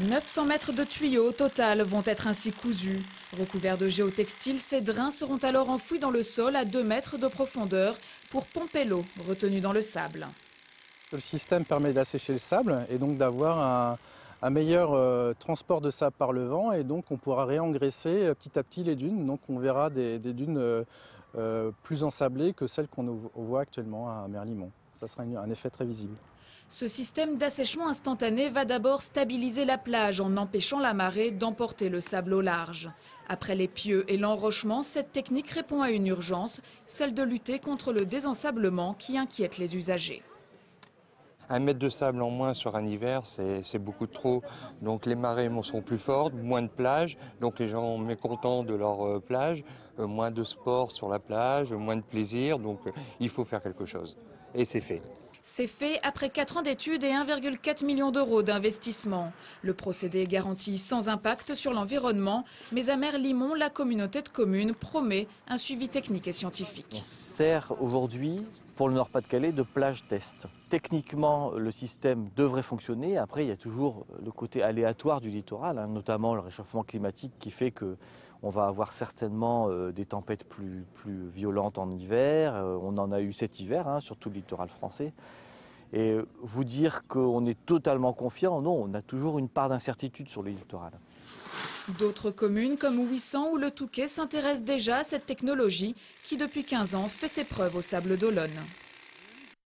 900 mètres de tuyaux au total vont être ainsi cousus. Recouverts de géotextiles, ces drains seront alors enfouis dans le sol à 2 mètres de profondeur pour pomper l'eau retenue dans le sable. Le système permet d'assécher le sable et donc d'avoir un meilleur transport de sable par le vent, et donc on pourra réengraisser petit à petit les dunes. Donc on verra des dunes plus ensablées que celles qu'on voit actuellement à Merlimont. Ça sera un effet très visible. Ce système d'assèchement instantané va d'abord stabiliser la plage en empêchant la marée d'emporter le sable au large. Après les pieux et l'enrochement, cette technique répond à une urgence, celle de lutter contre le désensablement qui inquiète les usagers. 1 mètre de sable en moins sur un hiver, c'est beaucoup trop. Donc les marées sont plus fortes, moins de plages, donc les gens sont mécontents de leur plage, moins de sport sur la plage, moins de plaisir, donc il faut faire quelque chose. Et c'est fait. C'est fait après 4 ans d'études et 1,4 million d'euros d'investissement. Le procédé est garanti sans impact sur l'environnement, mais à Merlimont, la communauté de communes promet un suivi technique et scientifique. On sert aujourd'hui, pour le Nord-Pas-de-Calais, de plage test. Techniquement, le système devrait fonctionner. Après, il y a toujours le côté aléatoire du littoral, notamment le réchauffement climatique qui fait qu'on va avoir certainement des tempêtes plus violentes en hiver. On en a eu cet hiver, sur tout le littoral français. Et vous dire qu'on est totalement confiant, non, on a toujours une part d'incertitude sur le littoral. D'autres communes comme Ouessant ou le Touquet s'intéressent déjà à cette technologie qui depuis 15 ans fait ses preuves au Sable d'Olonne.